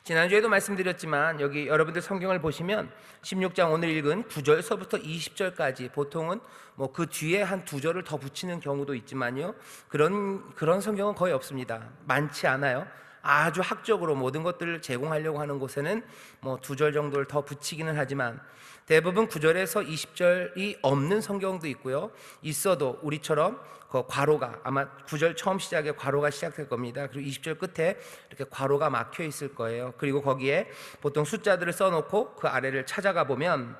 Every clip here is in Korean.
지난주에도 말씀드렸지만 여기 여러분들 성경을 보시면 16장 오늘 읽은 9절서부터 20절까지 보통은 뭐 그 뒤에 한 두 절을 더 붙이는 경우도 있지만요, 그런 성경은 거의 없습니다. 많지 않아요. 아주 학적으로 모든 것들을 제공하려고 하는 곳에는 뭐 두 절 정도를 더 붙이기는 하지만 대부분 9절에서 20절이 없는 성경도 있고요, 있어도 우리처럼 그 괄호가, 아마 9절 처음 시작에 괄호가 시작될 겁니다. 그리고 20절 끝에 이렇게 괄호가 막혀 있을 거예요. 그리고 거기에 보통 숫자들을 써놓고 그 아래를 찾아가 보면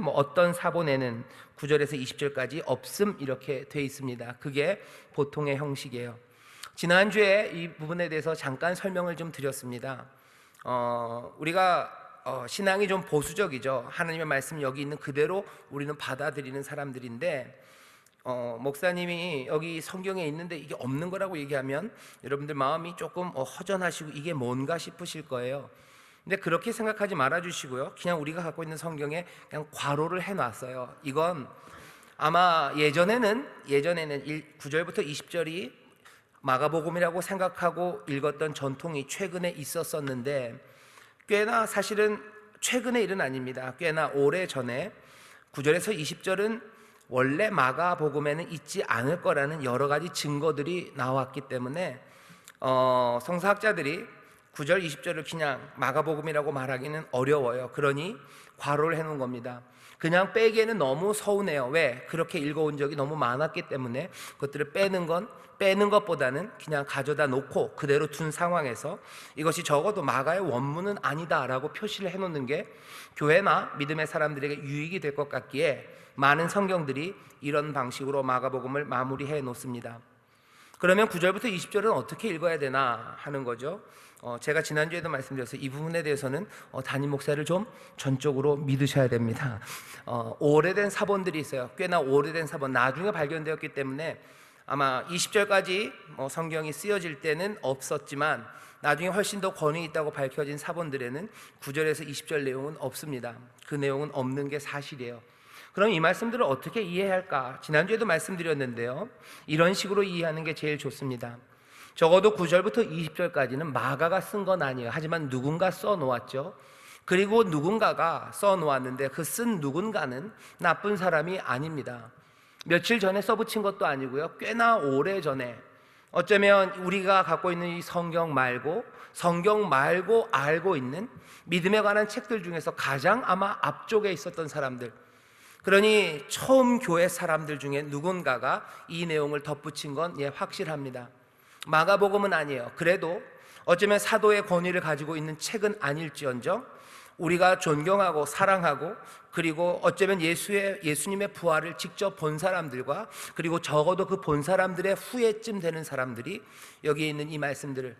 뭐 어떤 사본에는 9절에서 20절까지 없음 이렇게 돼 있습니다. 그게 보통의 형식이에요. 지난주에 이 부분에 대해서 잠깐 설명을 좀 드렸습니다. 우리가 신앙이 좀 보수적이죠. 하나님의 말씀 여기 있는 그대로 우리는 받아들이는 사람들인데, 목사님이 여기 성경에 있는데 이게 없는 거라고 얘기하면 여러분들 마음이 조금 허전하시고 이게 뭔가 싶으실 거예요. 근데 그렇게 생각하지 말아 주시고요, 그냥 우리가 갖고 있는 성경에 그냥 괄호를 해놨어요. 이건 아마 예전에는 9절부터 20절이 마가복음이라고 생각하고 읽었던 전통이 최근에 있었었는데, 꽤나 사실은 최근의 일은 아닙니다. 꽤나 오래전에 9절에서 20절은 원래 마가복음에는 있지 않을 거라는 여러 가지 증거들이 나왔기 때문에 성서학자들이 9절, 20절을 그냥 마가복음이라고 말하기는 어려워요. 그러니 괄호를 해놓은 겁니다. 그냥 빼기에는 너무 서운해요. 왜? 그렇게 읽어온 적이 너무 많았기 때문에 그것들을 빼는 것보다는 그냥 가져다 놓고 그대로 둔 상황에서 이것이 적어도 마가의 원문은 아니다라고 표시를 해놓는 게 교회나 믿음의 사람들에게 유익이 될 것 같기에 많은 성경들이 이런 방식으로 마가복음을 마무리해 놓습니다. 그러면 9절부터 20절은 어떻게 읽어야 되나 하는 거죠. 제가 지난주에도 말씀드렸어요. 이 부분에 대해서는 담임 목사를 좀 전적으로 믿으셔야 됩니다. 오래된 사본들이 있어요. 꽤나 오래된 사본, 나중에 발견되었기 때문에 아마 20절까지 성경이 쓰여질 때는 없었지만 나중에 훨씬 더 권위 있다고 밝혀진 사본들에는 9절에서 20절 내용은 없습니다. 그 내용은 없는 게 사실이에요. 그럼 이 말씀들을 어떻게 이해해야 할까? 지난주에도 말씀드렸는데요, 이런 식으로 이해하는 게 제일 좋습니다. 적어도 9절부터 20절까지는 마가가 쓴 건 아니에요. 하지만 누군가 써놓았죠. 그리고 누군가가 써놓았는데 그 쓴 누군가는 나쁜 사람이 아닙니다. 며칠 전에 써붙인 것도 아니고요, 꽤나 오래전에, 어쩌면 우리가 갖고 있는 이 성경 말고 알고 있는 믿음에 관한 책들 중에서 가장 아마 앞쪽에 있었던 사람들, 그러니 처음 교회 사람들 중에 누군가가 이 내용을 덧붙인 건 확실합니다. 마가복음은 아니에요. 그래도 어쩌면 사도의 권위를 가지고 있는 책은 아닐지언정 우리가 존경하고 사랑하고, 그리고 어쩌면 예수님의 부활을 직접 본 사람들과, 그리고 적어도 그 본 사람들의 후예쯤 되는 사람들이 여기에 있는 이 말씀들을,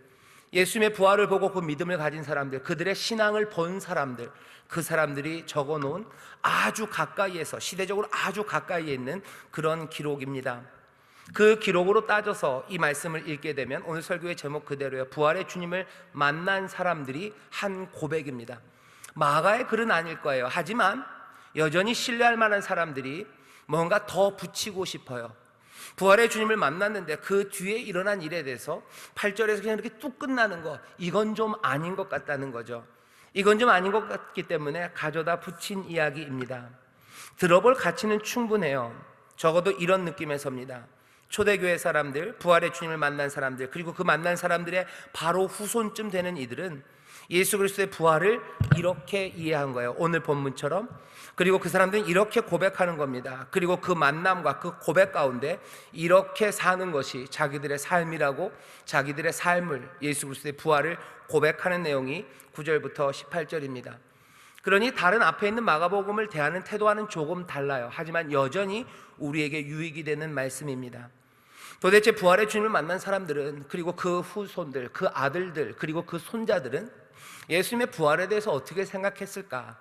예수님의 부활을 보고 그 믿음을 가진 사람들, 그들의 신앙을 본 사람들, 그 사람들이 적어놓은 아주 가까이에서, 시대적으로 아주 가까이에 있는 그런 기록입니다. 그 기록으로 따져서 이 말씀을 읽게 되면 오늘 설교의 제목 그대로요, 부활의 주님을 만난 사람들이 한 고백입니다. 마가의 글은 아닐 거예요. 하지만 여전히 신뢰할 만한 사람들이 뭔가 더 붙이고 싶어요. 부활의 주님을 만났는데 그 뒤에 일어난 일에 대해서 8절에서 그냥 이렇게 뚝 끝나는 거, 이건 좀 아닌 것 같다는 거죠. 이건 좀 아닌 것 같기 때문에 가져다 붙인 이야기입니다. 들어볼 가치는 충분해요. 적어도 이런 느낌에서입니다. 초대교회 사람들, 부활의 주님을 만난 사람들, 그리고 그 만난 사람들의 바로 후손쯤 되는 이들은 예수 그리스도의 부활을 이렇게 이해한 거예요, 오늘 본문처럼. 그리고 그 사람들은 이렇게 고백하는 겁니다. 그리고 그 만남과 그 고백 가운데 이렇게 사는 것이 자기들의 삶이라고, 자기들의 삶을, 예수 그리스도의 부활을 고백하는 내용이 9절부터 18절입니다. 그러니 다른 앞에 있는 마가복음을 대하는 태도와는 조금 달라요. 하지만 여전히 우리에게 유익이 되는 말씀입니다. 도대체 부활의 주님을 만난 사람들은, 그리고 그 후손들, 그 아들들, 그리고 그 손자들은 예수님의 부활에 대해서 어떻게 생각했을까?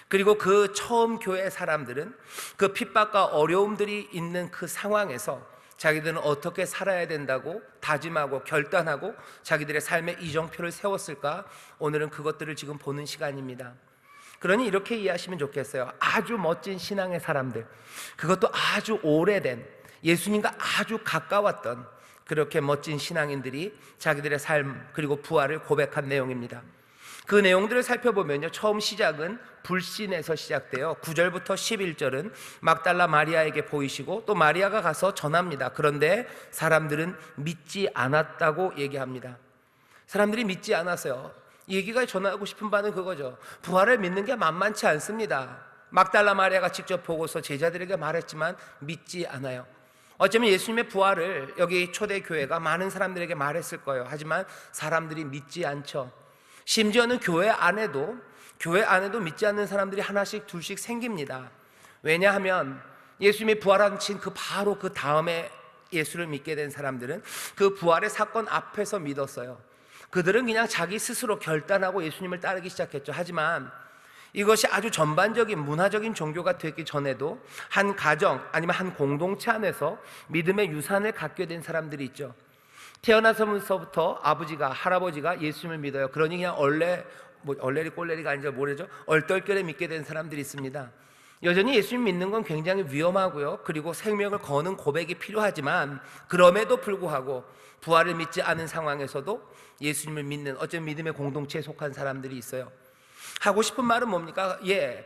그리고 그 처음 교회 사람들은 그 핍박과 어려움들이 있는 그 상황에서 자기들은 어떻게 살아야 된다고 다짐하고 결단하고 자기들의 삶의 이정표를 세웠을까? 오늘은 그것들을 지금 보는 시간입니다. 그러니 이렇게 이해하시면 좋겠어요. 아주 멋진 신앙의 사람들, 그것도 아주 오래된, 예수님과 아주 가까웠던 그렇게 멋진 신앙인들이 자기들의 삶 그리고 부활을 고백한 내용입니다. 그 내용들을 살펴보면요, 처음 시작은 불신에서 시작돼요. 9절부터 11절은 막달라 마리아에게 보이시고 또 마리아가 가서 전합니다. 그런데 사람들은 믿지 않았다고 얘기합니다. 사람들이 믿지 않았어요. 이 얘기가 전하고 싶은 바는 그거죠. 부활을 믿는 게 만만치 않습니다. 막달라 마리아가 직접 보고서 제자들에게 말했지만 믿지 않아요. 어쩌면 예수님의 부활을 여기 초대교회가 많은 사람들에게 말했을 거예요. 하지만 사람들이 믿지 않죠. 심지어는 교회 안에도 믿지 않는 사람들이 하나씩 둘씩 생깁니다. 왜냐하면 예수님이 부활하신 바로 그 다음에 예수를 믿게 된 사람들은 그 부활의 사건 앞에서 믿었어요. 그들은 그냥 자기 스스로 결단하고 예수님을 따르기 시작했죠. 하지만 이것이 아주 전반적인 문화적인 종교가 되기 전에도 한 가정 아니면 한 공동체 안에서 믿음의 유산을 갖게 된 사람들이 있죠. 태어나서부터 아버지가 할아버지가 예수님을 믿어요. 그러니 그냥 얼레리 꼴레리가 아니죠. 뭐래죠? 얼떨결에 믿게 된 사람들이 있습니다. 여전히 예수님 믿는 건 굉장히 위험하고요. 그리고 생명을 거는 고백이 필요하지만 그럼에도 불구하고 부활을 믿지 않은 상황에서도 예수님을 믿는 어쩌면 믿음의 공동체에 속한 사람들이 있어요. 하고 싶은 말은 뭡니까?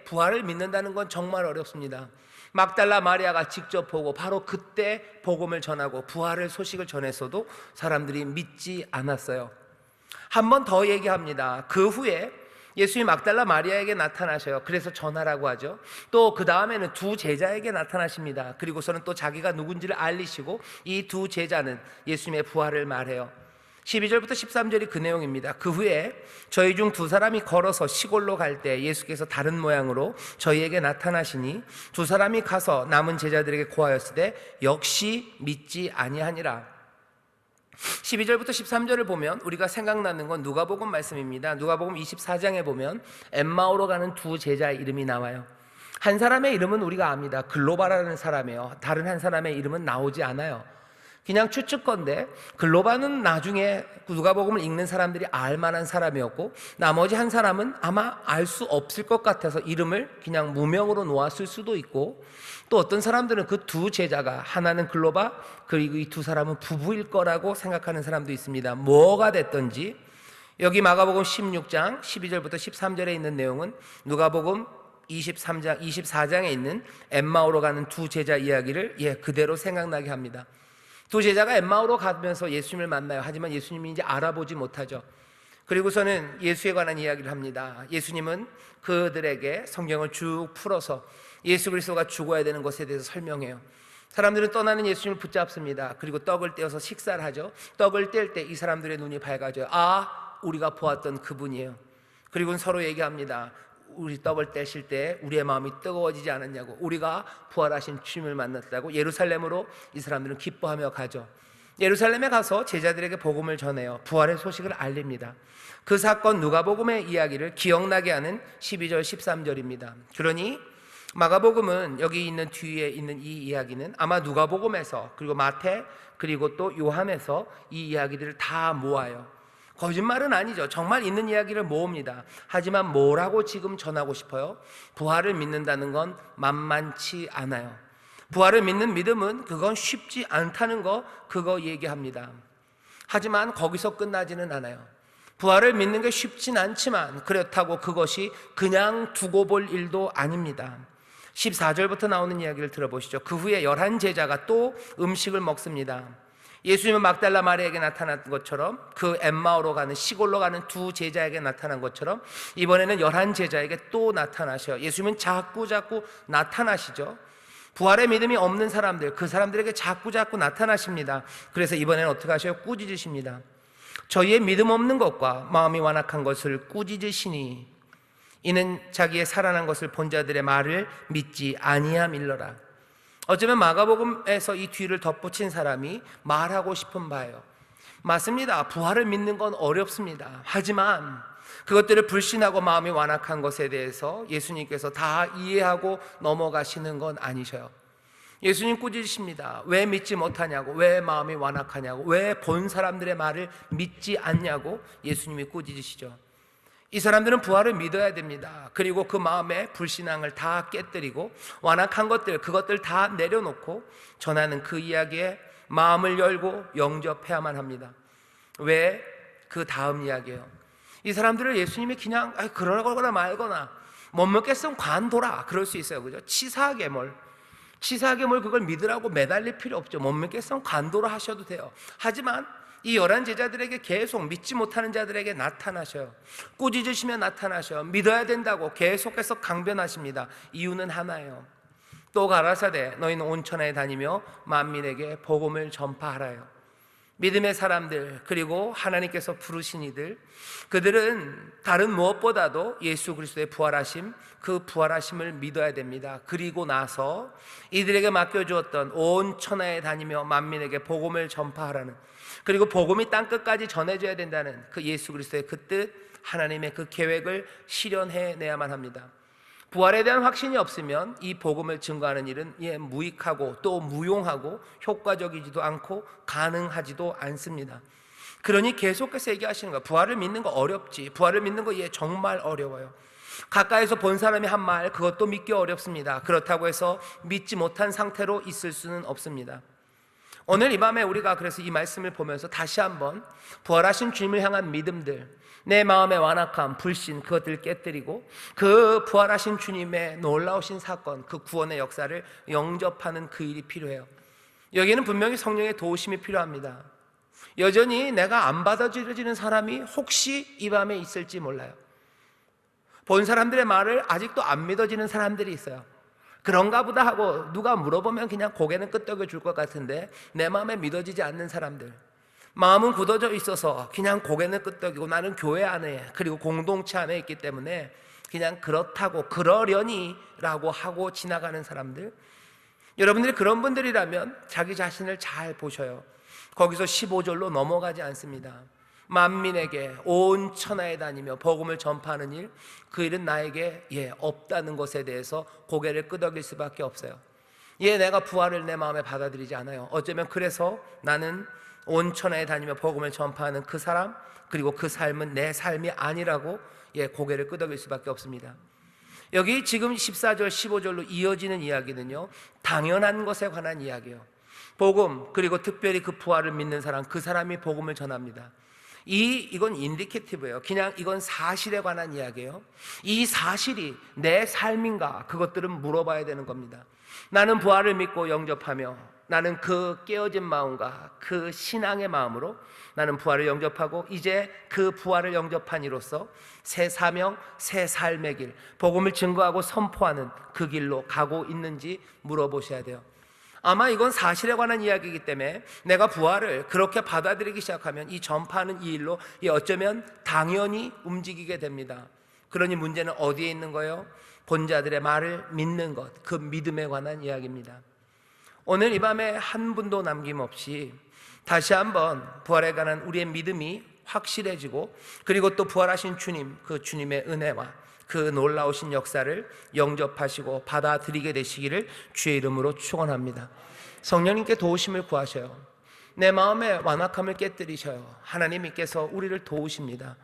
부활을 믿는다는 건 정말 어렵습니다. 막달라 마리아가 직접 보고 바로 그때 복음을 전하고 부활의 소식을 전했어도 사람들이 믿지 않았어요. 한 번 더 얘기합니다. 그 후에 예수님이 막달라 마리아에게 나타나셔요. 그래서 전하라고 하죠. 또 그 다음에는 두 제자에게 나타나십니다. 그리고서는 또 자기가 누군지를 알리시고 이 두 제자는 예수님의 부활을 말해요. 12절부터 13절이 그 내용입니다. 그 후에 저희 중 두 사람이 걸어서 시골로 갈 때 예수께서 다른 모양으로 저희에게 나타나시니 두 사람이 가서 남은 제자들에게 고하였으되 역시 믿지 아니하니라. 12절부터 13절을 보면 우리가 생각나는 건 누가복음 말씀입니다. 누가복음 24장에 보면 엠마오로 가는 두 제자의 이름이 나와요. 한 사람의 이름은 우리가 압니다. 글로바라는 사람이에요. 다른 한 사람의 이름은 나오지 않아요. 그냥 추측건데 글로바는 나중에 누가복음을 읽는 사람들이 알만한 사람이었고 나머지 한 사람은 아마 알 수 없을 것 같아서 이름을 그냥 무명으로 놓았을 수도 있고, 또 어떤 사람들은 그 두 제자가 하나는 글로바 그리고 이 두 사람은 부부일 거라고 생각하는 사람도 있습니다. 뭐가 됐든지 여기 마가복음 16장 12절부터 13절에 있는 내용은 누가복음 24장에 있는 엠마오로 가는 두 제자 이야기를 그대로 생각나게 합니다. 두 제자가 엠마오로 가면서 예수님을 만나요. 하지만 예수님이 이제 알아보지 못하죠. 그리고서는 예수에 관한 이야기를 합니다. 예수님은 그들에게 성경을 쭉 풀어서 예수 그리스도가 죽어야 되는 것에 대해서 설명해요. 사람들은 떠나는 예수님을 붙잡습니다. 그리고 떡을 떼어서 식사를 하죠. 떡을 뗄 때 이 사람들의 눈이 밝아져요. 우리가 보았던 그분이에요. 그리고는 서로 얘기합니다. 우리 떡을 떼실 때 우리의 마음이 뜨거워지지 않았냐고, 우리가 부활하신 주님을 만났다고. 예루살렘으로 이 사람들은 기뻐하며 가죠. 예루살렘에 가서 제자들에게 복음을 전해요. 부활의 소식을 알립니다. 그 사건 누가복음의 이야기를 기억나게 하는 12절 13절입니다. 그러니 마가복음은 여기 있는 뒤에 있는 이 이야기는 아마 누가복음에서 그리고 마태 그리고 또 요한에서 이 이야기들을 다 모아요. 거짓말은 아니죠. 정말 있는 이야기를 모읍니다. 하지만 뭐라고 지금 전하고 싶어요? 부활을 믿는다는 건 만만치 않아요. 부활을 믿는 믿음은 그건 쉽지 않다는 거, 그거 얘기합니다. 하지만 거기서 끝나지는 않아요. 부활을 믿는 게 쉽진 않지만 그렇다고 그것이 그냥 두고 볼 일도 아닙니다. 14절부터 나오는 이야기를 들어보시죠. 그 후에 11제자가 또 음식을 먹습니다. 예수님은 막달라 마리아에게 나타난 것처럼 그 엠마오로 가는 시골로 가는 두 제자에게 나타난 것처럼 이번에는 11제자에게 또 나타나셔요. 예수님은 자꾸 나타나시죠. 부활의 믿음이 없는 사람들, 그 사람들에게 자꾸 나타나십니다. 그래서 이번에는 어떻게 하셔요? 꾸짖으십니다. 저희의 믿음 없는 것과 마음이 완악한 것을 꾸짖으시니 이는 자기의 살아난 것을 본 자들의 말을 믿지 아니함일러라. 어쩌면 마가복음에서 이 뒤를 덧붙인 사람이 말하고 싶은 바예요. 맞습니다. 부활을 믿는 건 어렵습니다. 하지만 그것들을 불신하고 마음이 완악한 것에 대해서 예수님께서 다 이해하고 넘어가시는 건 아니셔요. 예수님 꾸짖으십니다. 왜 믿지 못하냐고, 왜 마음이 완악하냐고, 왜 본 사람들의 말을 믿지 않냐고 예수님이 꾸짖으시죠. 이 사람들은 부활을 믿어야 됩니다. 그리고 그 마음의 불신앙을 다 깨뜨리고 완악한 것들, 그것들 다 내려놓고 전하는 그 이야기에 마음을 열고 영접해야만 합니다. 왜? 그 다음 이야기예요. 이 사람들을 예수님이 그냥 그러거나 말거나 못 먹겠으면 관둬라 그럴 수 있어요. 그죠? 치사하게몰 그걸 믿으라고 매달릴 필요 없죠. 못 믿겠으면 관둬라 하셔도 돼요. 하지만 이 11 제자들에게 계속 믿지 못하는 자들에게 나타나셔요. 꾸짖으시며 나타나셔요. 믿어야 된다고 계속해서 강변하십니다. 이유는 하나예요. 또 가라사대 너희는 온 천하에 다니며 만민에게 복음을 전파하라요. 믿음의 사람들, 그리고 하나님께서 부르신 이들, 그들은 다른 무엇보다도 예수 그리스도의 부활하심, 그 부활하심을 믿어야 됩니다. 그리고 나서 이들에게 맡겨주었던 온 천하에 다니며 만민에게 복음을 전파하라는, 그리고 복음이 땅끝까지 전해져야 된다는 그 예수 그리스도의 그 뜻, 하나님의 그 계획을 실현해내야만 합니다. 부활에 대한 확신이 없으면 이 복음을 증거하는 일은 무익하고 또 무용하고 효과적이지도 않고 가능하지도 않습니다. 그러니 계속해서 얘기하시는 거예요. 부활을 믿는 거 어렵지, 부활을 믿는 거 정말 어려워요. 가까이서 본 사람이 한 말, 그것도 믿기 어렵습니다. 그렇다고 해서 믿지 못한 상태로 있을 수는 없습니다. 오늘 이 밤에 우리가 그래서 이 말씀을 보면서 다시 한번 부활하신 주님을 향한 믿음들, 내 마음의 완악함, 불신, 그것들을 깨뜨리고 그 부활하신 주님의 놀라우신 사건, 그 구원의 역사를 영접하는 그 일이 필요해요. 여기는 분명히 성령의 도우심이 필요합니다. 여전히 내가 안 받아들여지는 사람이 혹시 이 밤에 있을지 몰라요. 본 사람들의 말을 아직도 안 믿어지는 사람들이 있어요. 그런가 보다 하고 누가 물어보면 그냥 고개는 끄덕여 줄 것 같은데 내 마음에 믿어지지 않는 사람들, 마음은 굳어져 있어서 그냥 고개는 끄덕이고 나는 교회 안에 그리고 공동체 안에 있기 때문에 그냥 그렇다고 그러려니 라고 하고 지나가는 사람들, 여러분들이 그런 분들이라면 자기 자신을 잘 보셔요. 거기서 15절로 넘어가지 않습니다. 만민에게 온 천하에 다니며 복음을 전파하는 일, 그 일은 나에게 없다는 것에 대해서 고개를 끄덕일 수밖에 없어요. 내가 부활을 내 마음에 받아들이지 않아요. 어쩌면 그래서 나는 온 천하에 다니며 복음을 전파하는 그 사람, 그리고 그 삶은 내 삶이 아니라고 고개를 끄덕일 수밖에 없습니다. 여기 지금 14절 15절로 이어지는 이야기는요, 당연한 것에 관한 이야기예요. 복음, 그리고 특별히 그 부활을 믿는 사람, 그 사람이 복음을 전합니다. 이건 인디케티브예요. 그냥 이건 사실에 관한 이야기예요. 이 사실이 내 삶인가, 그것들은 물어봐야 되는 겁니다. 나는 부활을 믿고 영접하며 나는 그 깨어진 마음과 그 신앙의 마음으로 나는 부활을 영접하고 이제 그 부활을 영접한 이로써 새 사명, 새 삶의 길, 복음을 증거하고 선포하는 그 길로 가고 있는지 물어보셔야 돼요. 아마 이건 사실에 관한 이야기이기 때문에 내가 부활을 그렇게 받아들이기 시작하면 이 전파하는 이 일로 어쩌면 당연히 움직이게 됩니다. 그러니 문제는 어디에 있는 거예요? 본자들의 말을 믿는 것, 그 믿음에 관한 이야기입니다. 오늘 이 밤에 한 분도 남김없이 다시 한번 부활에 관한 우리의 믿음이 확실해지고, 그리고 또 부활하신 주님, 그 주님의 은혜와 그 놀라우신 역사를 영접하시고 받아들이게 되시기를 주의 이름으로 축원합니다. 성령님께 도우심을 구하셔요. 내 마음의 완악함을 깨뜨리셔요. 하나님께서 우리를 도우십니다.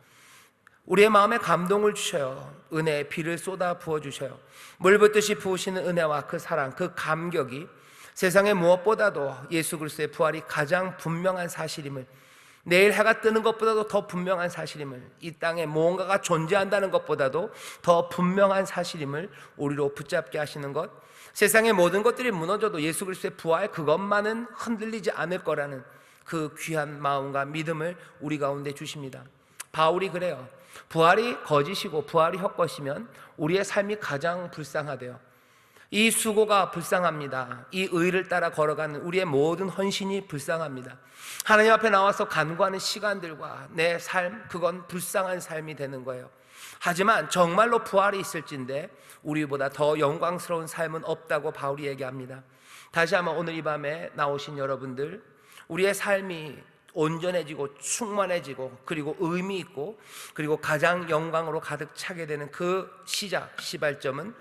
우리의 마음에 감동을 주셔요. 은혜의 비를 쏟아 부어주셔요. 물 붓듯이 부으시는 은혜와 그 사랑, 그 감격이 세상의 무엇보다도 예수 그리스도의 부활이 가장 분명한 사실임을, 내일 해가 뜨는 것보다도 더 분명한 사실임을, 이 땅에 무언가가 존재한다는 것보다도 더 분명한 사실임을 우리로 붙잡게 하시는 것, 세상의 모든 것들이 무너져도 예수 그리스도의 부활 그것만은 흔들리지 않을 거라는 그 귀한 마음과 믿음을 우리 가운데 주십니다. 바울이 그래요. 부활이 거짓이고 부활이 헛것이면 우리의 삶이 가장 불쌍하대요. 이 수고가 불쌍합니다. 이 의를 따라 걸어가는 우리의 모든 헌신이 불쌍합니다. 하나님 앞에 나와서 간구하는 시간들과 내 삶, 그건 불쌍한 삶이 되는 거예요. 하지만 정말로 부활이 있을진데 우리보다 더 영광스러운 삶은 없다고 바울이 얘기합니다. 다시 한번 오늘 이 밤에 나오신 여러분들, 우리의 삶이 온전해지고 충만해지고 그리고 의미 있고 그리고 가장 영광으로 가득 차게 되는 그 시발점은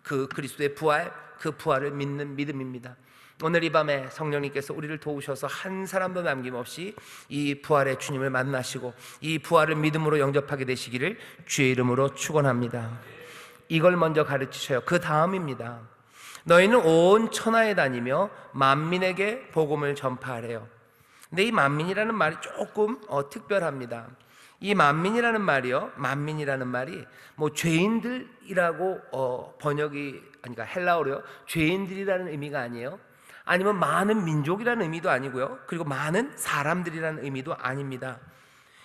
그 그리스도의 부활, 그 부활을 믿는 믿음입니다. 오늘 이 밤에 성령님께서 우리를 도우셔서 한 사람도 남김없이 이 부활의 주님을 만나시고 이 부활을 믿음으로 영접하게 되시기를 주의 이름으로 축원합니다. 이걸 먼저 가르치셔요. 그 다음입니다. 너희는 온 천하에 다니며 만민에게 복음을 전파하래요. 근데 이 만민이라는 말이 조금 특별합니다. 이 만민이라는 말이요, 만민이라는 말이 뭐 죄인들이라고 번역이, 그러니까 헬라어로요, 죄인들이라는 의미가 아니에요. 아니면 많은 민족이라는 의미도 아니고요, 그리고 많은 사람들이라는 의미도 아닙니다.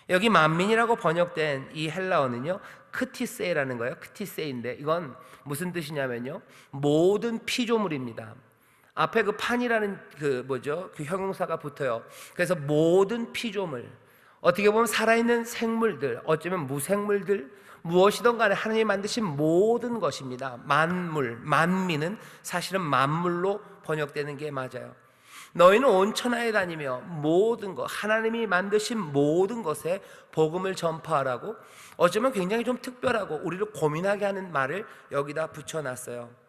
여기 만민이라고 번역된 이 헬라어는요, 크티세라는 거예요. 크티세인데 이건 무슨 뜻이냐면요, 모든 피조물입니다. 앞에 그 판이라는 그 형용사가 붙어요. 그래서 모든 피조물, 어떻게 보면 살아있는 생물들, 어쩌면 무생물들, 무엇이든 간에 하나님이 만드신 모든 것입니다. 만물, 만민은 사실은 만물로 번역되는 게 맞아요. 너희는 온 천하에 다니며 모든 것, 하나님이 만드신 모든 것에 복음을 전파하라고, 어쩌면 굉장히 좀 특별하고 우리를 고민하게 하는 말을 여기다 붙여놨어요.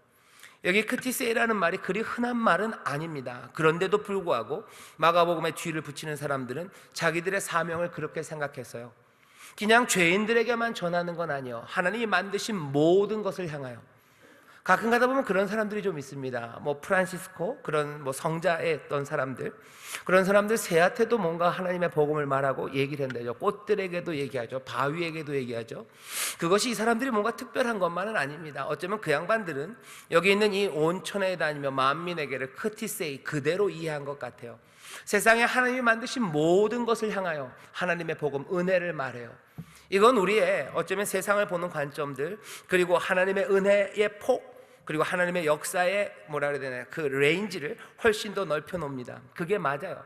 여기 크티세이라는 말이 그리 흔한 말은 아닙니다. 그런데도 불구하고 마가복음에 뒤를 붙이는 사람들은 자기들의 사명을 그렇게 생각했어요. 그냥 죄인들에게만 전하는 건 아니요, 하나님이 만드신 모든 것을 향하여. 가끔 가다 보면 그런 사람들이 좀 있습니다. 뭐 프란시스코, 그런 뭐 성자였던 사람들, 그런 사람들 새한테도 뭔가 하나님의 복음을 말하고 얘기를 한다죠. 꽃들에게도 얘기하죠. 바위에게도 얘기하죠. 그것이 이 사람들이 뭔가 특별한 것만은 아닙니다. 어쩌면 그 양반들은 여기 있는 이 온 천하에 다니며 만민에게를 크티세이 그대로 이해한 것 같아요. 세상에 하나님이 만드신 모든 것을 향하여 하나님의 복음, 은혜를 말해요. 이건 우리의 어쩌면 세상을 보는 관점들, 그리고 하나님의 은혜의 폭, 그리고 하나님의 역사의 뭐라 그래야 되나요, 그 레인지를 훨씬 더 넓혀 놓습니다. 그게 맞아요.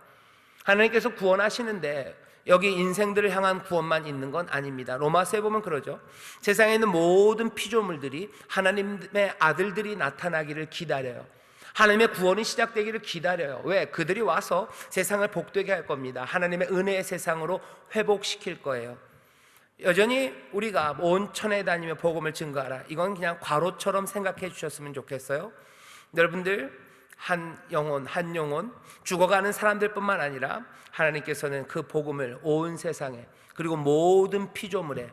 하나님께서 구원하시는데 여기 인생들을 향한 구원만 있는 건 아닙니다. 로마서에 보면 그러죠. 세상에 있는 모든 피조물들이 하나님의 아들들이 나타나기를 기다려요. 하나님의 구원이 시작되기를 기다려요. 왜? 그들이 와서 세상을 복되게 할 겁니다. 하나님의 은혜의 세상으로 회복시킬 거예요. 여전히 우리가 온 천하에 다니며 복음을 증거하라, 이건 그냥 괄호처럼 생각해 주셨으면 좋겠어요. 여러분들 한 영혼 죽어가는 사람들뿐만 아니라 하나님께서는 그 복음을 온 세상에, 그리고 모든 피조물에,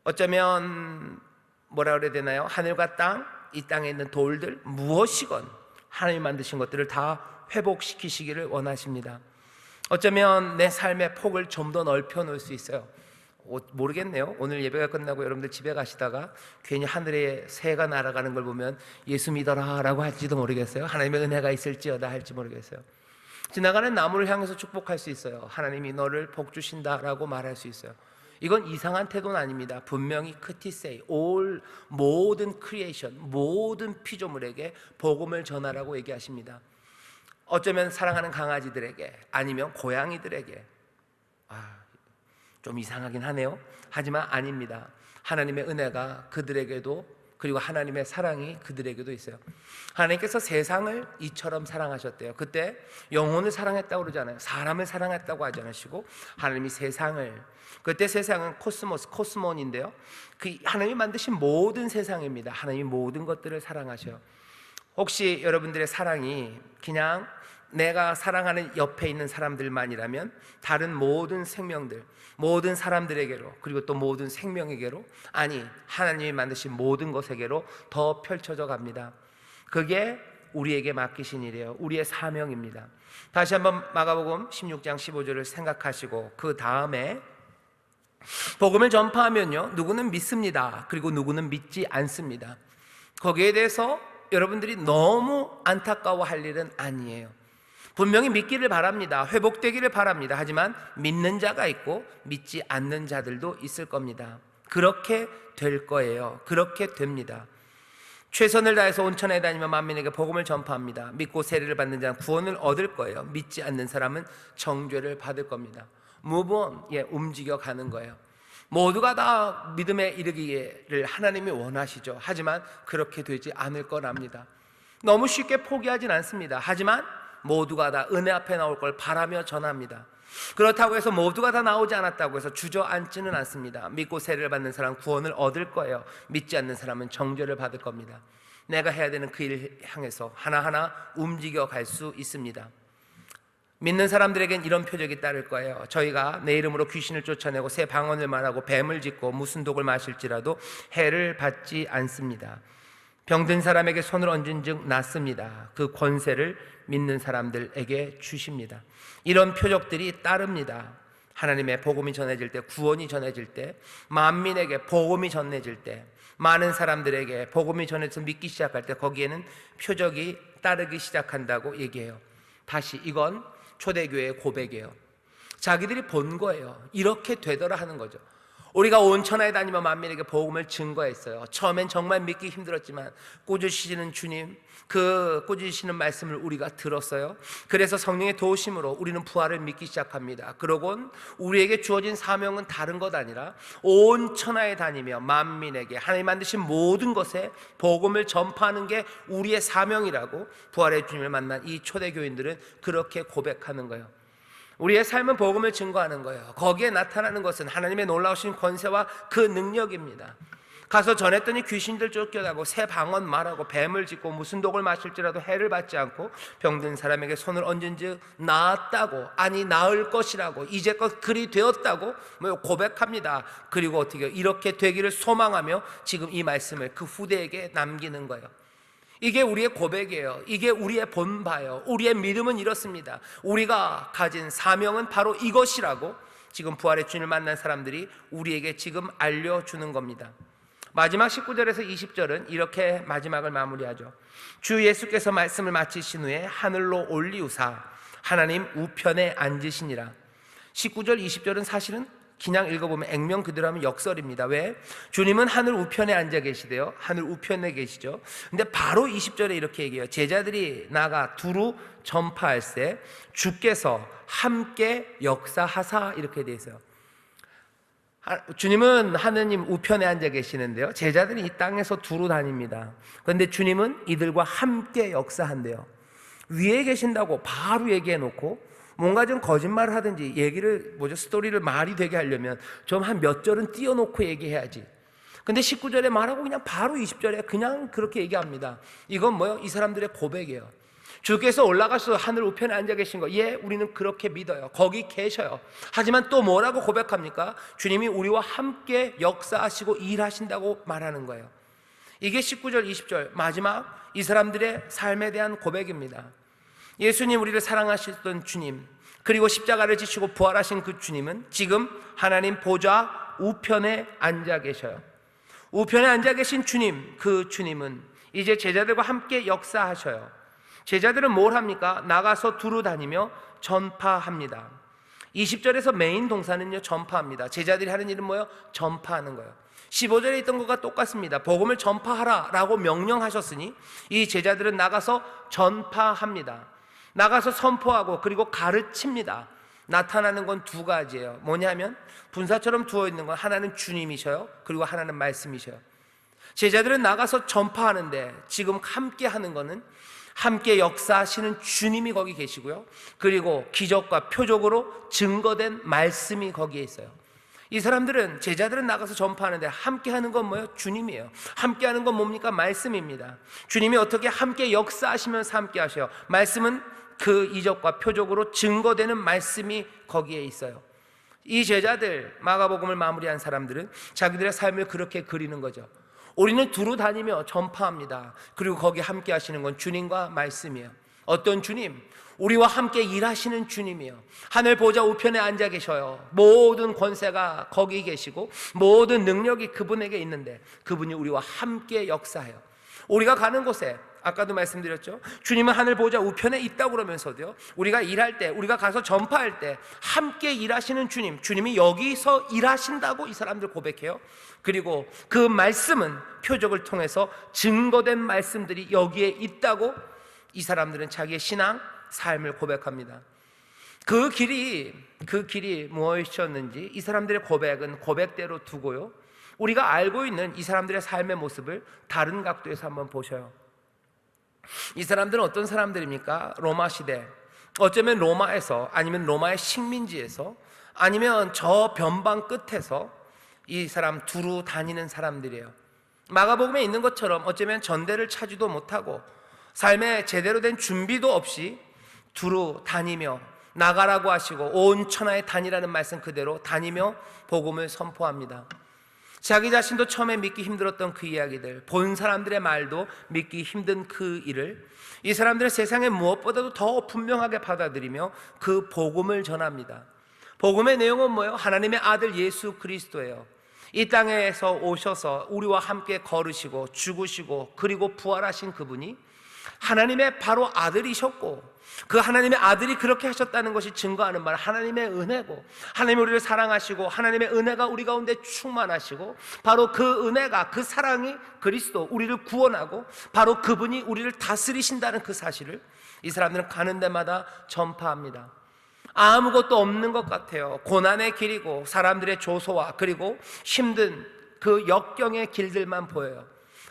어쩌면 뭐라 그래야 되나요, 하늘과 땅, 이 땅에 있는 돌들, 무엇이건 하나님이 만드신 것들을 다 회복시키시기를 원하십니다. 어쩌면 내 삶의 폭을 좀 더 넓혀 놓을 수 있어요. 모르겠네요. 오늘 예배가 끝나고 여러분들 집에 가시다가 괜히 하늘에 새가 날아가는 걸 보면 예수 믿어라 라고 할지도 모르겠어요. 하나님의 은혜가 있을지어다 할지 모르겠어요. 지나가는 나무를 향해서 축복할 수 있어요. 하나님이 너를 복 주신다 라고 말할 수 있어요. 이건 이상한 태도는 아닙니다. 분명히 크티세이, 모든 크리에이션, 모든 피조물에게 복음을 전하라고 얘기하십니다. 어쩌면 사랑하는 강아지들에게, 아니면 고양이들에게. 좀 이상하긴 하네요. 하지만 아닙니다. 하나님의 은혜가 그들에게도, 그리고 하나님의 사랑이 그들에게도 있어요. 하나님께서 세상을 이처럼 사랑하셨대요. 그때 영혼을 사랑했다고 그러잖아요. 사람을 사랑했다고 하지 않으시고 하나님이 세상을, 그때 세상은 코스몬인데요, 그 하나님이 만드신 모든 세상입니다. 하나님이 모든 것들을 사랑하셔요. 혹시 여러분들의 사랑이 그냥 내가 사랑하는 옆에 있는 사람들만이라면 다른 모든 생명들, 모든 사람들에게로, 그리고 또 모든 생명에게로, 아니 하나님이 만드신 모든 것에게로 더 펼쳐져 갑니다. 그게 우리에게 맡기신 일이에요. 우리의 사명입니다. 다시 한번 마가복음 16장 15절을 생각하시고 그 다음에 복음을 전파하면요, 누구는 믿습니다. 그리고 누구는 믿지 않습니다. 거기에 대해서 여러분들이 너무 안타까워할 일은 아니에요. 분명히 믿기를 바랍니다. 회복되기를 바랍니다. 하지만 믿는 자가 있고 믿지 않는 자들도 있을 겁니다. 그렇게 될 거예요. 그렇게 됩니다. 최선을 다해서 온 천하에 다니며 만민에게 복음을 전파합니다. 믿고 세례를 받는 자는 구원을 얻을 거예요. 믿지 않는 사람은 정죄를 받을 겁니다. move on, 움직여 가는 거예요. 모두가 다 믿음에 이르기를 하나님이 원하시죠. 하지만 그렇게 되지 않을 거랍니다. 너무 쉽게 포기하진 않습니다. 하지만 모두가 다 은혜 앞에 나올 걸 바라며 전합니다. 그렇다고 해서 모두가 다 나오지 않았다고 해서 주저앉지는 않습니다. 믿고 세례를 받는 사람은 구원을 얻을 거예요. 믿지 않는 사람은 정죄를 받을 겁니다. 내가 해야 되는 그 일을 향해서 하나하나 움직여 갈 수 있습니다. 믿는 사람들에겐 이런 표적이 따를 거예요. 저희가 내 이름으로 귀신을 쫓아내고 새 방언을 말하고 뱀을 짖고 무슨 독을 마실지라도 해를 받지 않습니다. 병든 사람에게 손을 얹은 즉 낫습니다. 그 권세를 믿는 사람들에게 주십니다. 이런 표적들이 따릅니다. 하나님의 복음이 전해질 때, 구원이 전해질 때, 만민에게 복음이 전해질 때, 많은 사람들에게 복음이 전해서 믿기 시작할 때 거기에는 표적이 따르기 시작한다고 얘기해요. 다시 이건 초대교회의 고백이에요. 자기들이 본 거예요. 이렇게 되더라 하는 거죠. 우리가 온 천하에 다니며 만민에게 복음을 증거했어요. 처음엔 정말 믿기 힘들었지만 꾸짖으시는 주님, 그 꾸짖으시는 말씀을 우리가 들었어요. 그래서 성령의 도우심으로 우리는 부활을 믿기 시작합니다. 그러곤 우리에게 주어진 사명은 다른 것 아니라 온 천하에 다니며 만민에게 하나님 만드신 모든 것에 복음을 전파하는 게 우리의 사명이라고 부활의 주님을 만난 이 초대교인들은 그렇게 고백하는 거예요. 우리의 삶은 복음을 증거하는 거예요. 거기에 나타나는 것은 하나님의 놀라우신 권세와 그 능력입니다. 가서 전했더니 귀신들 쫓겨나고 새 방언 말하고 뱀을 짖고 무슨 독을 마실지라도 해를 받지 않고 병든 사람에게 손을 얹은즉 나았다고, 아니 나을 것이라고, 이제껏 그리 되었다고 고백합니다. 그리고 어떻게 이렇게 되기를 소망하며 지금 이 말씀을 그 후대에게 남기는 거예요. 이게 우리의 고백이에요. 이게 우리의 본바예요. 우리의 믿음은 이렇습니다. 우리가 가진 사명은 바로 이것이라고 지금 부활의 주님을 만난 사람들이 우리에게 지금 알려주는 겁니다. 마지막 19절에서 20절은 이렇게 마지막을 마무리하죠. 주 예수께서 말씀을 마치신 후에 하늘로 올리우사 하나님 우편에 앉으시니라. 19절 20절은 사실은 그냥 읽어보면 액면 그대로 하면 역설입니다. 왜? 주님은 하늘 우편에 앉아 계시대요. 하늘 우편에 계시죠. 근데 바로 20절에 이렇게 얘기해요. 제자들이 나가 두루 전파할세 주께서 함께 역사하사, 이렇게 돼 있어요. 주님은 하느님 우편에 앉아 계시는데요, 제자들이 이 땅에서 두루 다닙니다. 그런데 주님은 이들과 함께 역사한대요. 위에 계신다고 바로 얘기해 놓고 뭔가 좀 거짓말을 하든지 얘기를 스토리를 말이 되게 하려면 좀 한 몇 절은 띄워놓고 얘기해야지. 근데 19절에 말하고 그냥 바로 20절에 그냥 그렇게 얘기합니다. 이건 뭐예요? 이 사람들의 고백이에요. 주께서 올라가셔서 하늘 우편에 앉아 계신 거, 예, 우리는 그렇게 믿어요. 거기 계셔요. 하지만 또 뭐라고 고백합니까? 주님이 우리와 함께 역사하시고 일하신다고 말하는 거예요. 이게 19절 20절 마지막 이 사람들의 삶에 대한 고백입니다. 예수님, 우리를 사랑하셨던 주님, 그리고 십자가를 지시고 부활하신 그 주님은 지금 하나님 보좌 우편에 앉아 계셔요. 우편에 앉아 계신 주님, 그 주님은 이제 제자들과 함께 역사하셔요. 제자들은 뭘 합니까? 나가서 두루 다니며 전파합니다. 20절에서 메인 동사는요, 전파합니다. 제자들이 하는 일은 뭐예요? 전파하는 거예요. 15절에 있던 것과 똑같습니다. 복음을 전파하라 라고 명령하셨으니 이 제자들은 나가서 전파합니다. 나가서 선포하고 그리고 가르칩니다. 나타나는 건 두 가지예요. 뭐냐면 분사처럼 두어 있는 건 하나는 주님이셔요. 그리고 하나는 말씀이셔요. 제자들은 나가서 전파하는데 지금 함께 하는 거는 함께 역사하시는 주님이 거기 계시고요. 그리고 기적과 표적으로 증거된 말씀이 거기에 있어요. 이 사람들은, 제자들은 나가서 전파하는데 함께 하는 건 뭐예요? 주님이에요. 함께 하는 건 뭡니까? 말씀입니다. 주님이 어떻게 함께 역사하시면서 함께 하셔요? 말씀은 그 이적과 표적으로 증거되는 말씀이 거기에 있어요. 이 제자들, 마가복음을 마무리한 사람들은 자기들의 삶을 그렇게 그리는 거죠. 우리는 두루 다니며 전파합니다. 그리고 거기 함께 하시는 건 주님과 말씀이에요. 어떤 주님? 우리와 함께 일하시는 주님이에요. 하늘 보좌 우편에 앉아 계셔요. 모든 권세가 거기 계시고 모든 능력이 그분에게 있는데 그분이 우리와 함께 역사해요. 우리가 가는 곳에, 아까도 말씀드렸죠, 주님은 하늘 보좌 우편에 있다고 그러면서도요, 우리가 일할 때, 우리가 가서 전파할 때 함께 일하시는 주님, 주님이 여기서 일하신다고 이 사람들 고백해요. 그리고 그 말씀은 표적을 통해서 증거된 말씀들이 여기에 있다고 이 사람들은 자기의 신앙, 삶을 고백합니다. 그 길이 무엇이었는지 이 사람들의 고백은 고백대로 두고요, 우리가 알고 있는 이 사람들의 삶의 모습을 다른 각도에서 한번 보셔요. 이 사람들은 어떤 사람들입니까? 로마 시대, 어쩌면 로마에서, 아니면 로마의 식민지에서, 아니면 저 변방 끝에서 이 사람 두루 다니는 사람들이에요. 마가복음에 있는 것처럼 어쩌면 전대를 차지도 못하고 삶에 제대로 된 준비도 없이 두루 다니며, 나가라고 하시고 온 천하에 다니라는 말씀 그대로 다니며 복음을 선포합니다. 자기 자신도 처음에 믿기 힘들었던 그 이야기들, 본 사람들의 말도 믿기 힘든 그 일을 이 사람들은 세상에 무엇보다도 더 분명하게 받아들이며 그 복음을 전합니다. 복음의 내용은 뭐예요? 하나님의 아들 예수 그리스도예요. 이 땅에서 오셔서 우리와 함께 걸으시고 죽으시고 그리고 부활하신 그분이 하나님의 바로 아들이셨고, 그 하나님의 아들이 그렇게 하셨다는 것이 증거하는 말, 하나님의 은혜고, 하나님이 우리를 사랑하시고 하나님의 은혜가 우리 가운데 충만하시고, 바로 그 은혜가, 그 사랑이 그리스도 우리를 구원하고 바로 그분이 우리를 다스리신다는 그 사실을 이 사람들은 가는 데마다 전파합니다. 아무것도 없는 것 같아요. 고난의 길이고 사람들의 조소와 그리고 힘든 그 역경의 길들만 보여요.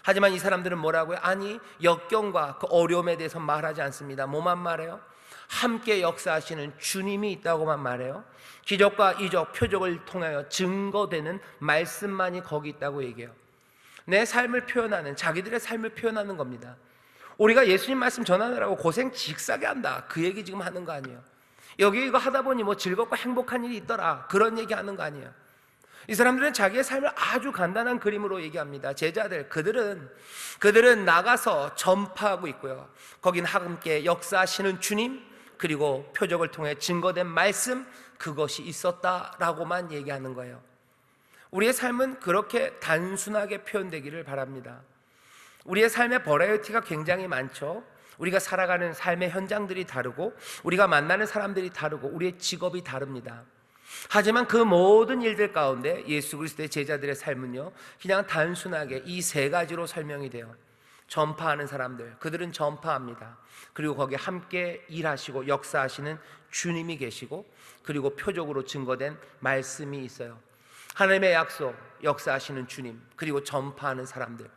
하지만 이 사람들은 뭐라고요? 아니, 역경과 그 어려움에 대해서 말하지 않습니다. 뭐만 말해요? 함께 역사하시는 주님이 있다고만 말해요. 기적과 이적, 표적을 통하여 증거되는 말씀만이 거기 있다고 얘기해요. 내 삶을 표현하는, 자기들의 삶을 표현하는 겁니다. 우리가 예수님 말씀 전하느라고 고생 직사게 한다, 그 얘기 지금 하는 거 아니에요. 여기 이거 하다 보니 뭐 즐겁고 행복한 일이 있더라, 그런 얘기 하는 거 아니에요. 이 사람들은 자기의 삶을 아주 간단한 그림으로 얘기합니다. 제자들, 그들은 나가서 전파하고 있고요, 거긴 함께 역사하시는 주님, 그리고 표적을 통해 증거된 말씀, 그것이 있었다라고만 얘기하는 거예요. 우리의 삶은 그렇게 단순하게 표현되기를 바랍니다. 우리의 삶의 버라이어티가 굉장히 많죠. 우리가 살아가는 삶의 현장들이 다르고, 우리가 만나는 사람들이 다르고, 우리의 직업이 다릅니다. 하지만 그 모든 일들 가운데 예수 그리스도의 제자들의 삶은요, 그냥 단순하게 이 세 가지로 설명이 돼요. 전파하는 사람들, 그들은 전파합니다. 그리고 거기에 함께 일하시고 역사하시는 주님이 계시고, 그리고 표적으로 증거된 말씀이 있어요. 하나님의 약속, 역사하시는 주님, 그리고 전파하는 사람들,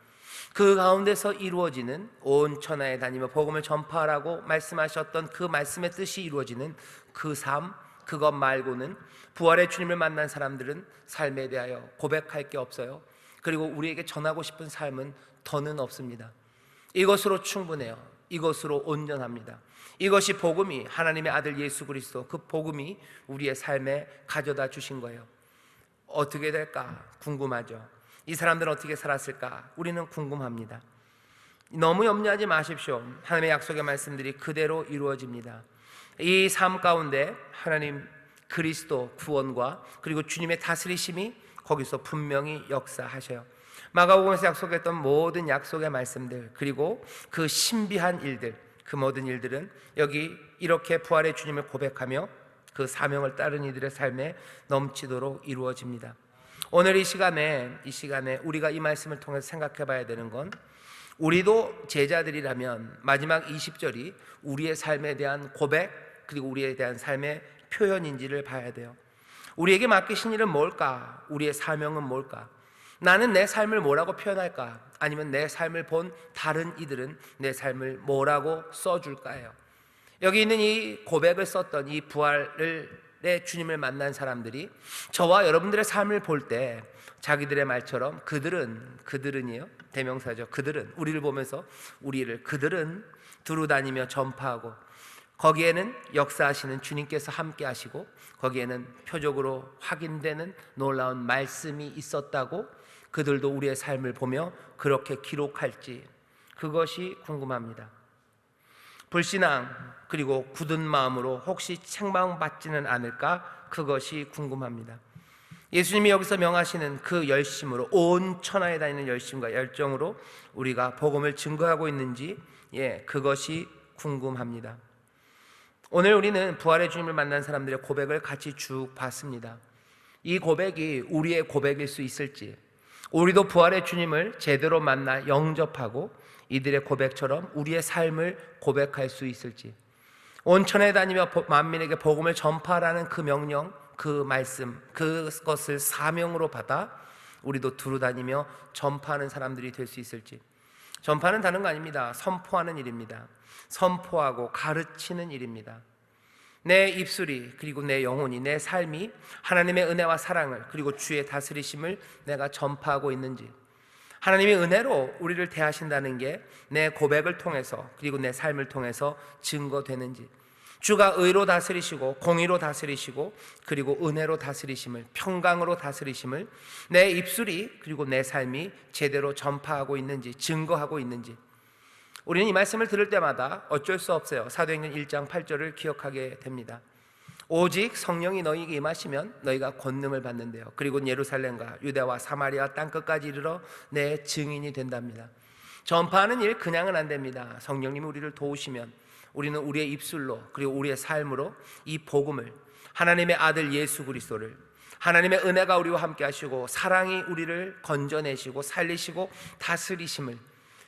그 가운데서 이루어지는, 온 천하에 다니며 복음을 전파하라고 말씀하셨던 그 말씀의 뜻이 이루어지는 그 삶, 그것 말고는 부활의 주님을 만난 사람들은 삶에 대하여 고백할 게 없어요. 그리고 우리에게 전하고 싶은 삶은 더는 없습니다. 이것으로 충분해요. 이것으로 온전합니다. 이것이 복음이, 하나님의 아들 예수 그리스도, 그 복음이 우리의 삶에 가져다 주신 거예요. 어떻게 될까 궁금하죠. 이 사람들은 어떻게 살았을까 우리는 궁금합니다. 너무 염려하지 마십시오. 하나님의 약속의 말씀들이 그대로 이루어집니다. 이 삶 가운데 하나님 그리스도 구원과 그리고 주님의 다스리심이 거기서 분명히 역사하셔요. 마가복음에서 약속했던 모든 약속의 말씀들, 그리고 그 신비한 일들, 그 모든 일들은 여기 이렇게 부활의 주님을 고백하며 그 사명을 따른 이들의 삶에 넘치도록 이루어집니다. 오늘 이 시간에 우리가 이 말씀을 통해서 생각해 봐야 되는 건, 우리도 제자들이라면 마지막 20절이 우리의 삶에 대한 고백, 그리고 우리에 대한 삶의 표현인지를 봐야 돼요. 우리에게 맡기신 일은 뭘까? 우리의 사명은 뭘까? 나는 내 삶을 뭐라고 표현할까? 아니면 내 삶을 본 다른 이들은 내 삶을 뭐라고 써줄까요? 여기 있는 이 고백을 썼던 이 부활의 주님을 만난 사람들이 저와 여러분들의 삶을 볼 때 자기들의 말처럼 그들은이요, 대명사죠. 그들은, 우리를 보면서 그들은 두루 다니며 전파하고, 거기에는 역사하시는 주님께서 함께 하시고, 거기에는 표적으로 확인되는 놀라운 말씀이 있었다고 그들도 우리의 삶을 보며 그렇게 기록할지, 그것이 궁금합니다. 불신앙 그리고 굳은 마음으로 혹시 책망받지는 않을까, 그것이 궁금합니다. 예수님이 여기서 명하시는 그 열심으로, 온 천하에 다니는 열심과 열정으로 우리가 복음을 증거하고 있는지, 그것이 궁금합니다. 오늘 우리는 부활의 주님을 만난 사람들의 고백을 같이 쭉 봤습니다. 이 고백이 우리의 고백일 수 있을지, 우리도 부활의 주님을 제대로 만나 영접하고 이들의 고백처럼 우리의 삶을 고백할 수 있을지, 온천에 다니며 만민에게 복음을 전파하라는 그 명령, 그 말씀, 그것을 사명으로 받아 우리도 두루 다니며 전파하는 사람들이 될 수 있을지. 전파는 다른 거 아닙니다. 선포하는 일입니다. 선포하고 가르치는 일입니다. 내 입술이, 그리고 내 영혼이, 내 삶이 하나님의 은혜와 사랑을, 그리고 주의 다스리심을 내가 전파하고 있는지, 하나님의 은혜로 우리를 대하신다는 게 내 고백을 통해서, 그리고 내 삶을 통해서 증거되는지, 주가 의로 다스리시고 공의로 다스리시고 그리고 은혜로 다스리심을, 평강으로 다스리심을 내 입술이, 그리고 내 삶이 제대로 전파하고 있는지, 증거하고 있는지, 우리는 이 말씀을 들을 때마다 어쩔 수 없어요. 사도행전 1장 8절을 기억하게 됩니다. 오직 성령이 너희에게 임하시면 너희가 권능을 받는데요. 그리고 예루살렘과 유대와 사마리아 땅끝까지 이르러 내 증인이 된답니다. 전파하는 일 그냥은 안 됩니다. 성령님이 우리를 도우시면 우리는 우리의 입술로 그리고 우리의 삶으로 이 복음을, 하나님의 아들 예수 그리스도를, 하나님의 은혜가 우리와 함께 하시고 사랑이 우리를 건져내시고 살리시고 다스리심을,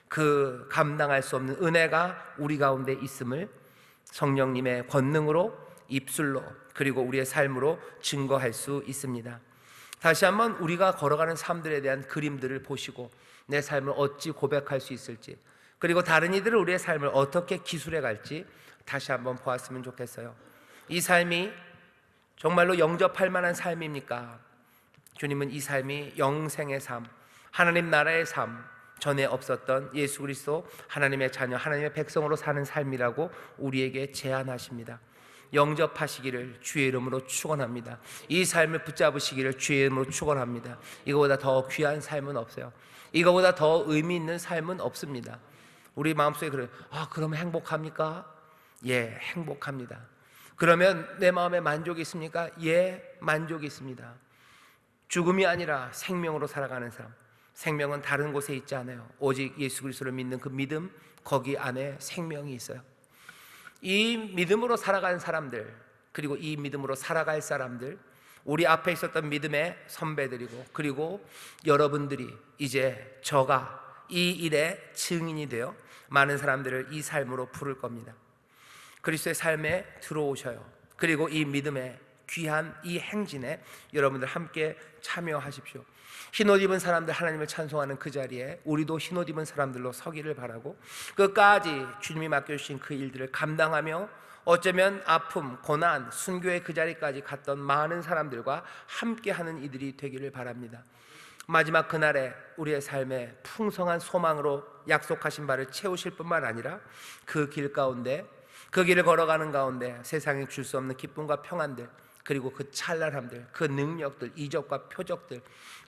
그 감당할 수 없는 은혜가 우리 가운데 있음을 성령님의 권능으로, 입술로, 그리고 우리의 삶으로 증거할 수 있습니다. 다시 한번 우리가 걸어가는 삶들에 대한 그림들을 보시고 내 삶을 어찌 고백할 수 있을지, 그리고 다른 이들은 우리의 삶을 어떻게 기술해 갈지 다시 한번 보았으면 좋겠어요. 이 삶이 정말로 영접할 만한 삶입니까? 주님은 이 삶이 영생의 삶, 하나님 나라의 삶, 전에 없었던 예수 그리스도 하나님의 자녀, 하나님의 백성으로 사는 삶이라고 우리에게 제안하십니다. 영접하시기를 주의 이름으로 축원합니다. 이 삶을 붙잡으시기를 주의 이름으로 축원합니다. 이거보다 더 귀한 삶은 없어요. 이거보다 더 의미 있는 삶은 없습니다. 우리 마음속에 그래요. 그러면 행복합니까? 예, 행복합니다. 그러면 내 마음에 만족이 있습니까? 예, 만족이 있습니다. 죽음이 아니라 생명으로 살아가는 삶, 생명은 다른 곳에 있지 않아요. 오직 예수 그리스도를 믿는 그 믿음, 거기 안에 생명이 있어요. 이 믿음으로 살아가는 사람들, 그리고 이 믿음으로 살아갈 사람들, 우리 앞에 있었던 믿음의 선배들이고, 그리고 여러분들이 이제 저가 이 일의 증인이 되어 많은 사람들을 이 삶으로 부를 겁니다. 그리스도의 삶에 들어오셔요. 그리고 이 믿음의 귀한 이 행진에 여러분들 함께 참여하십시오. 흰옷 입은 사람들 하나님을 찬송하는 그 자리에 우리도 흰옷 입은 사람들로 서기를 바라고, 끝까지 주님이 맡겨주신 그 일들을 감당하며 어쩌면 아픔, 고난, 순교의 그 자리까지 갔던 많은 사람들과 함께하는 이들이 되기를 바랍니다. 마지막 그날에 우리의 삶에 풍성한 소망으로 약속하신 바를 채우실 뿐만 아니라 그 길 가운데, 그 길을 걸어가는 가운데 세상에 줄 수 없는 기쁨과 평안들, 그리고 그 찬란함들, 그 능력들, 이적과 표적들,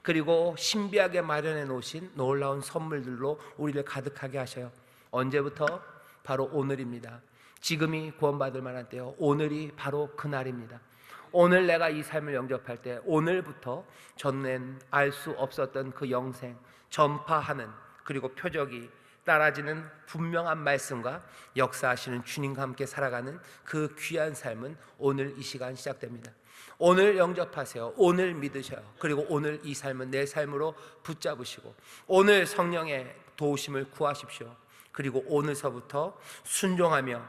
그리고 신비하게 마련해 놓으신 놀라운 선물들로 우리를 가득하게 하셔요. 언제부터? 바로 오늘입니다. 지금이 구원받을 만한 때요. 오늘이 바로 그날입니다. 오늘 내가 이 삶을 영접할 때, 오늘부터 전엔 알 수 없었던 그 영생, 전파하는, 그리고 표적이 따라지는 분명한 말씀과 역사하시는 주님과 함께 살아가는 그 귀한 삶은 오늘 이 시간 시작됩니다. 오늘 영접하세요. 오늘 믿으셔요. 그리고 오늘 이 삶은 내 삶으로 붙잡으시고 오늘 성령의 도우심을 구하십시오. 그리고 오늘서부터 순종하며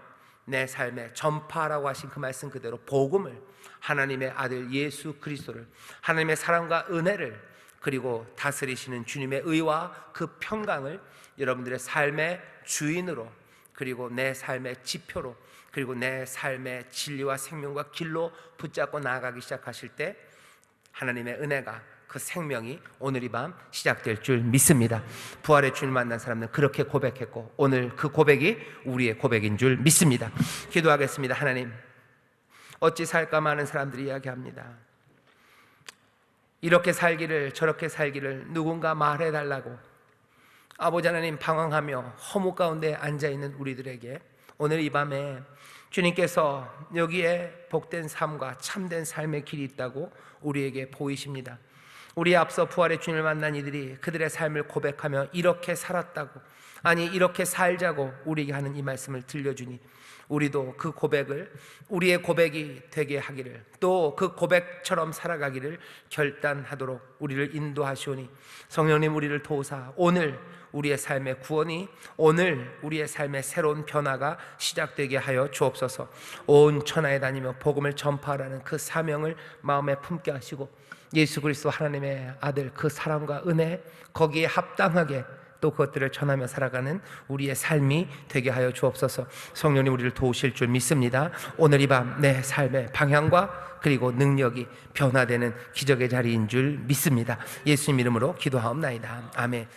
내 삶에 전파라고 하신 그 말씀 그대로 복음을, 하나님의 아들 예수 그리스도를, 하나님의 사랑과 은혜를, 그리고 다스리시는 주님의 의와 그 평강을 여러분들의 삶의 주인으로, 그리고 내 삶의 지표로, 그리고 내 삶의 진리와 생명과 길로 붙잡고 나아가기 시작하실 때 하나님의 은혜가, 그 생명이 오늘 이 밤 시작될 줄 믿습니다. 부활의 주님 만난 사람은 그렇게 고백했고 오늘 그 고백이 우리의 고백인 줄 믿습니다. 기도하겠습니다. 하나님, 어찌 살까 많은 사람들이 이야기합니다. 이렇게 살기를 저렇게 살기를 누군가 말해달라고 아버지 하나님 방황하며 허무 가운데 앉아있는 우리들에게 오늘 이 밤에 주님께서 여기에 복된 삶과 참된 삶의 길이 있다고 우리에게 보이십니다. 우리 앞서 부활의 주님을 만난 이들이 그들의 삶을 고백하며 이렇게 살았다고, 아니 이렇게 살자고 우리에게 하는 이 말씀을 들려주니 우리도 그 고백을 우리의 고백이 되게 하기를, 또 그 고백처럼 살아가기를 결단하도록 우리를 인도하시오니 성령님 우리를 도우사 오늘 우리의 삶의 구원이, 오늘 우리의 삶의 새로운 변화가 시작되게 하여 주옵소서. 온 천하에 다니며 복음을 전파하라는 그 사명을 마음에 품게 하시고 예수 그리스도 하나님의 아들 그 사랑과 은혜, 거기에 합당하게 또 그것들을 전하며 살아가는 우리의 삶이 되게 하여 주옵소서. 성령님 우리를 도우실 줄 믿습니다. 오늘 이 밤 내 삶의 방향과 그리고 능력이 변화되는 기적의 자리인 줄 믿습니다. 예수님 이름으로 기도하옵나이다. 아멘.